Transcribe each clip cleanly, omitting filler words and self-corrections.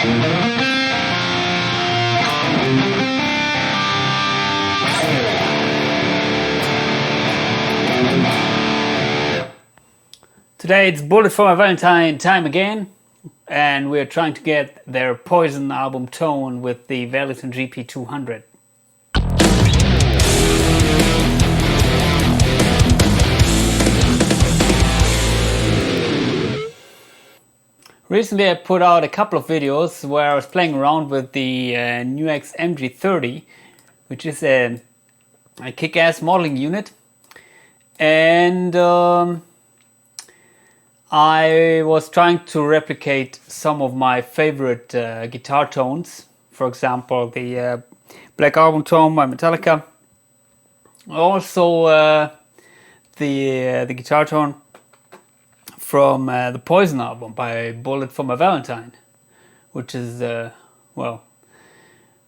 Today it's Bullet for My Valentine time again, and we're trying to get their Poison album tone with the Valeton GP-200. Recently I put out a couple of videos where I was playing around with the NUX MG30, which is a kick-ass modeling unit, and I was trying to replicate some of my favorite guitar tones. For example, the Black Album tone by Metallica. Also the guitar tone from the Poison album by Bullet for My Valentine, which is, well,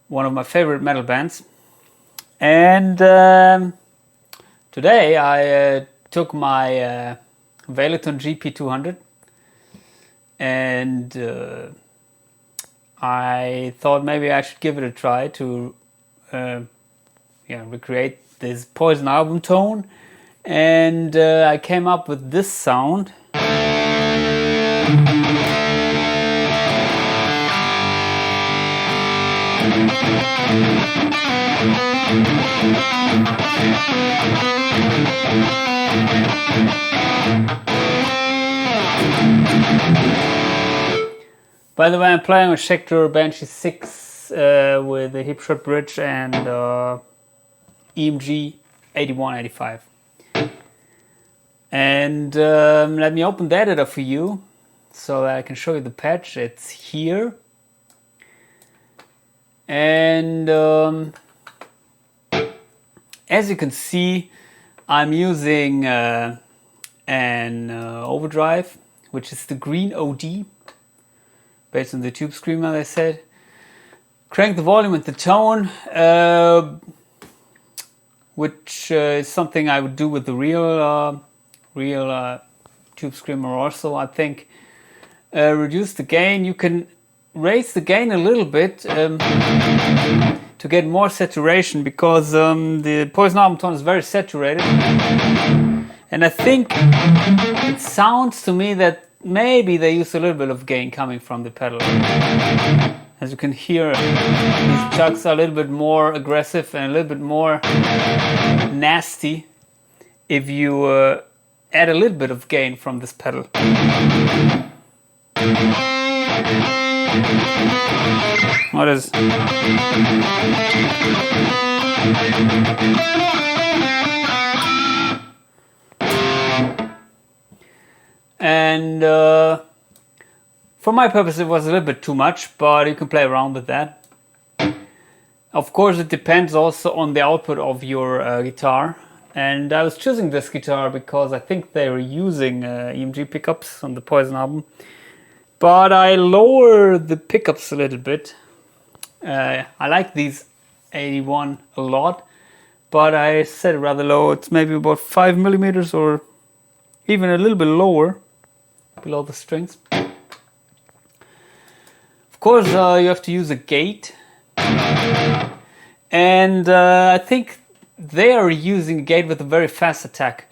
one of my favorite metal bands. And today I took my Valeton GP-200 and I thought maybe I should give it a try to recreate this Poison album tone, and I came up with this sound. By the way, I'm playing a Schecter Banshee 6 with a hipshot bridge and EMG 8185. And let me open the editor for you so that I can show you the patch. It's here. And as you can see, I'm using an overdrive, which is the green OD, based on the Tube Screamer, as I said. Crank the volume and the tone, which is something I would do with the real Tube Screamer also, I think. Reduce the gain. You can raise the gain a little bit to get more saturation, because the Poison album tone is very saturated. And I think it sounds to me that maybe they use a little bit of gain coming from the pedal. As you can hear, these chugs are a little bit more aggressive and a little bit more nasty if you add a little bit of gain from this pedal. What is? And for my purpose it was a little bit too much, but you can play around with that. Of course it depends also on the output of your guitar, and I was choosing this guitar because I think they were using EMG pickups on the Poison album, but I lower the pickups a little bit. I like these 81 a lot, but I set it rather low. It's maybe about 5 millimeters or even a little bit lower, below the strings. Of course, you have to use a gate, and I think they are using a gate with a very fast attack.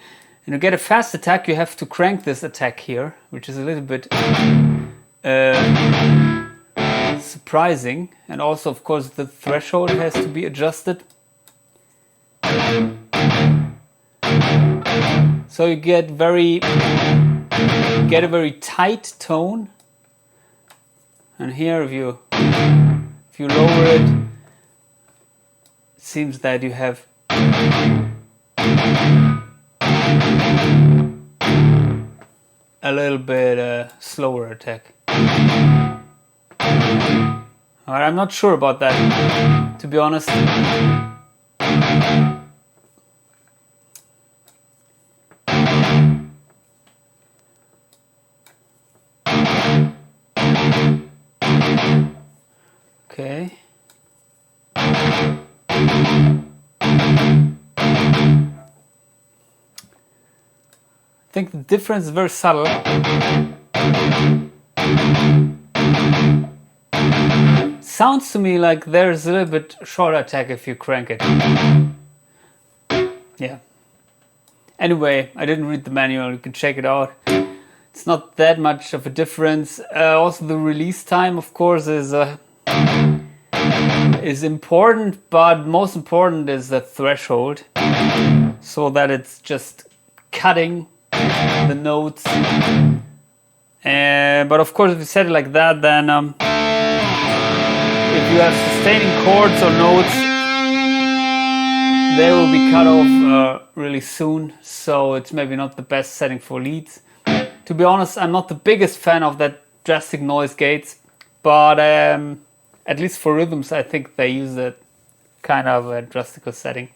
And to get a fast attack, you have to crank this attack here, which is a little bit surprising. And also, of course, the threshold has to be adjusted. So you get a very tight tone. And here, if you lower it, it seems that you have a little bit slower attack. Alright, I'm not sure about that, to be honest. Okay. I think the difference is very subtle. sounds to me like there's a little bit shorter attack if you crank it. Yeah. Anyway, I didn't read the manual, you can check it out. It's not that much of a difference. Also the release time, of course, is important, but most important is the threshold, so that it's just cutting the notes. But of course, if you set it like that, then if you have sustaining chords or notes, they will be cut off really soon, so it's maybe not the best setting for leads. To be honest, I'm not the biggest fan of that drastic noise gates, but at least for rhythms, I think they use that kind of a drastic setting.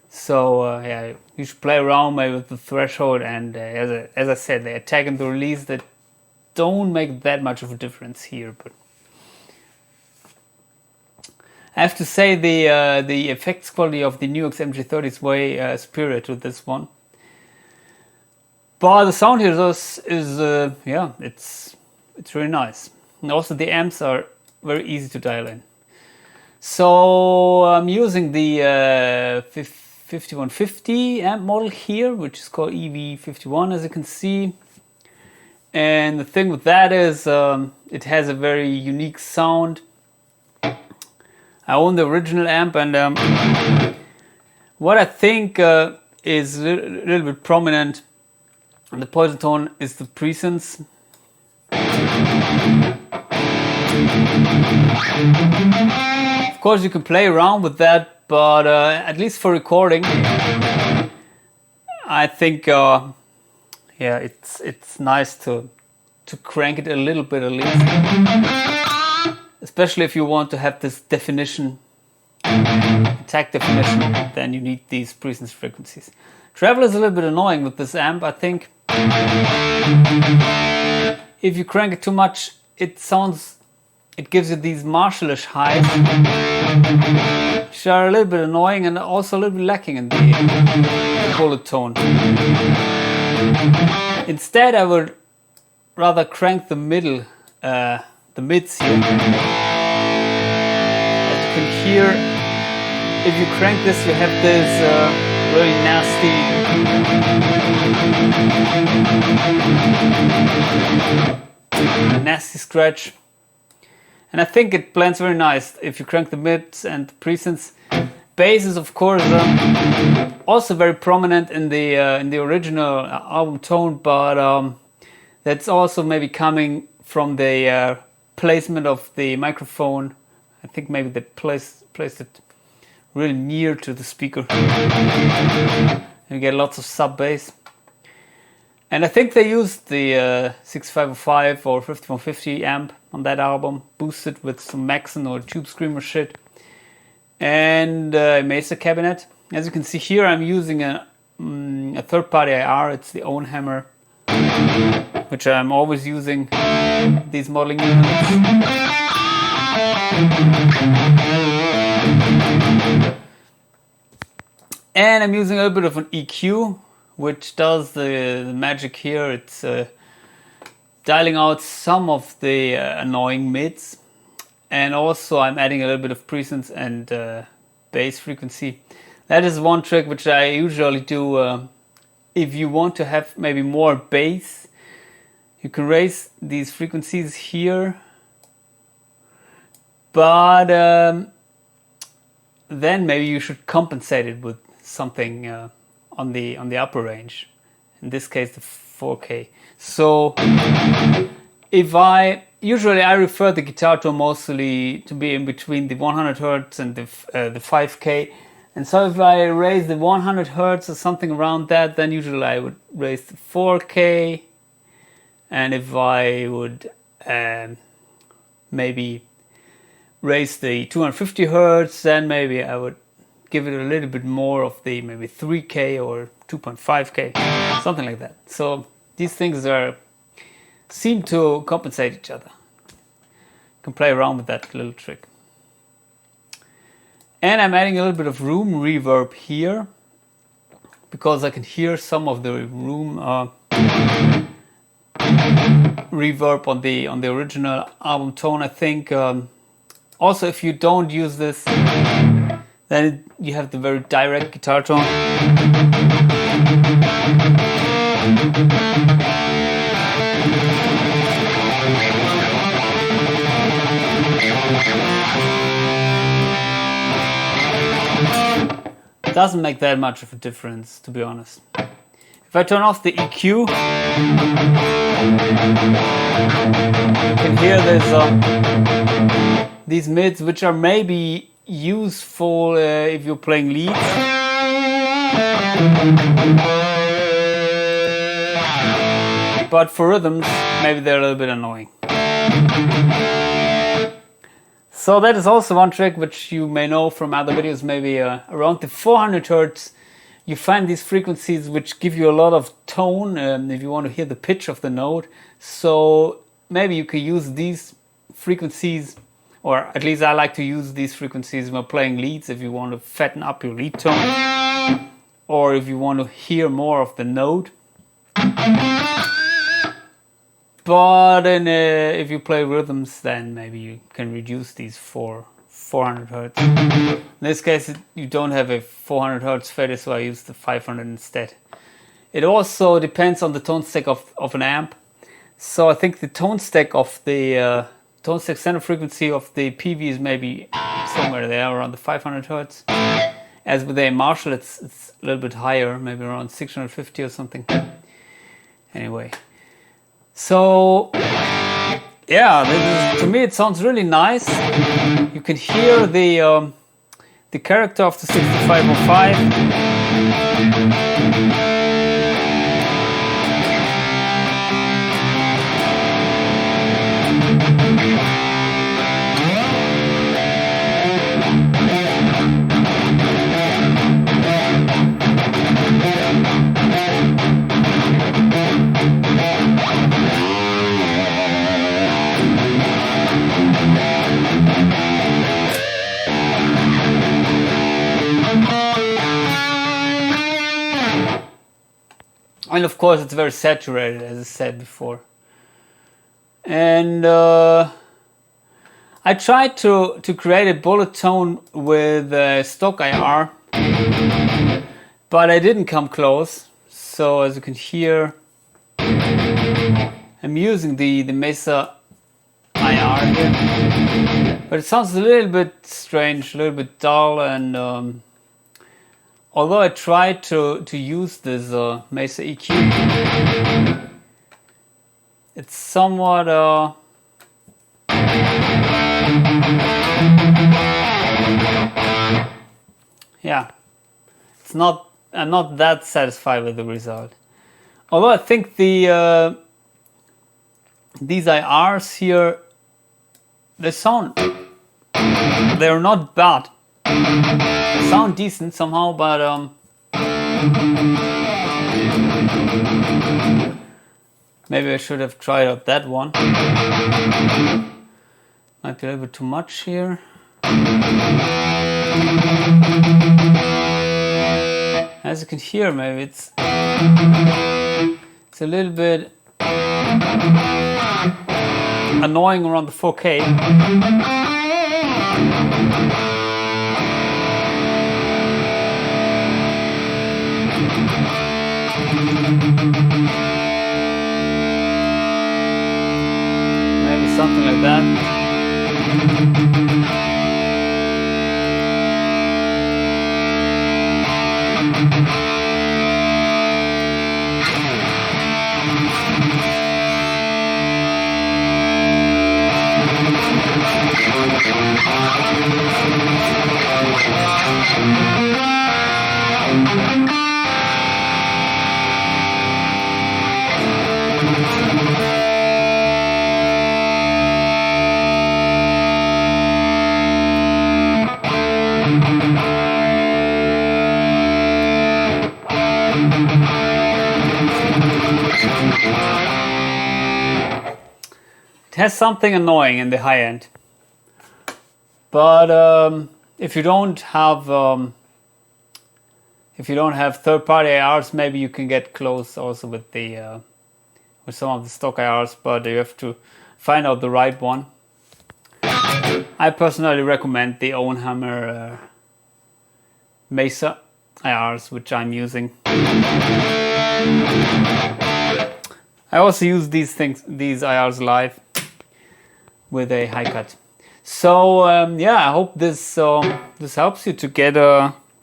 So yeah, you should play around maybe with the threshold, and as I said, the attack and the release that don't make that much of a difference here, but I have to say the effects quality of the NUX MG30 is way superior to this one. But the sound here is yeah, it's really nice. And also the amps are very easy to dial in. So I'm using the 5150 amp model here, which is called EV51, as you can see. And the thing with that is it has a very unique sound. I own the original amp, and what I think is a little bit prominent in the poison tone is the presence. Of course, you can play around with that, but at least for recording, I think yeah, it's nice to crank it a little bit at least. Especially if you want to have this definition, attack definition, then you need these presence frequencies. Treble is a little bit annoying with this amp, I think. If you crank it too much, it gives you these Marshallish highs, which are a little bit annoying and also a little bit lacking in the bullet tone. Instead, I would rather crank the middle, the mids here. As you can hear, if you crank this, you have this really nasty scratch. And I think it blends very nice if you crank the mids and the presence. Bass is of course also very prominent in the original album tone, but that's also maybe coming from the placement of the microphone. I think maybe they placed it really near to the speaker. You get lots of sub bass. And I think they used the 6505 or 5150 amp on that album, boosted with some Maxon or Tube Screamer shit, and a Mesa cabinet. As you can see here, I'm using a third-party IR. It's the Own Hammer, which I'm always using these modeling units. And I'm using a little bit of an EQ, which does the magic here. It's dialing out some of the annoying mids, and also I'm adding a little bit of presence and bass frequency. That is one trick which I usually do. If you want to have maybe more bass, you can raise these frequencies here, but then maybe you should compensate it with something on the upper range. In this case, the 4K. So if I refer the guitar tone mostly to be in between the 100 Hz and the 5K. And so if I raise the 100 Hz or something around that, then usually I would raise the 4K. And if I would maybe raise the 250 Hz, then maybe I would give it a little bit more of the maybe 3K or 2.5K, something like that. So these things seem to compensate each other. You can play around with that little trick. And I'm adding a little bit of room reverb here, because I can hear some of the room reverb on the original album tone. I think Also, if you don't use this, then you have the very direct guitar tone. It doesn't make that much of a difference, to be honest. If I turn off the EQ, you can hear these mids, which are maybe useful if you're playing leads. But for rhythms, maybe they're a little bit annoying. So that is also one trick which you may know from other videos, maybe around the 400 Hz. You find these frequencies which give you a lot of tone if you want to hear the pitch of the note. So maybe you can use these frequencies, or at least I like to use these frequencies when playing leads if you want to fatten up your lead tone, or if you want to hear more of the note. But if you play rhythms, then maybe you can reduce these for 400 Hz. In this case, you don't have a 400 Hz fader, so I use the 500 instead. It also depends on the tone stack of an amp. So I think the tone stack of the tone stack center frequency of the PV is maybe somewhere there around the 500 Hz. As with a Marshall, it's a little bit higher, maybe around 650 or something. Anyway, so yeah, to me it sounds really nice. You can hear the character of the 6505. And of course it's very saturated, as I said before. And I tried to create a bullet tone with stock IR, but I didn't come close. So as you can hear, I'm using the Mesa IR here, but it sounds a little bit strange, a little bit dull, and although I tried to use this Mesa EQ, it's somewhat yeah, it's not. I'm not that satisfied with the result. Although I think the these IRs here, they're not bad. They sound decent somehow, but maybe I should have tried out that one. Might be a little bit too much here. As you can hear, maybe it's a little bit annoying around the 4K. Maybe something like that. It has something annoying in the high end, but if you don't have third-party IRs, maybe you can get close also with the with some of the stock IRs, but you have to find out the right one. I personally recommend the Owen Hammer Mesa IRs, which I'm using. I also use these IRs live with a high cut. So yeah, I hope this helps you to get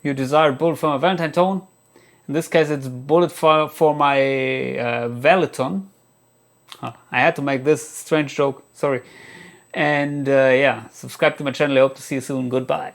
your desired bullet for my Valentine tone. In this case, it's bullet for my Valeton. I had to make this strange joke, sorry. And yeah, subscribe to my channel. I hope to see you soon. Goodbye.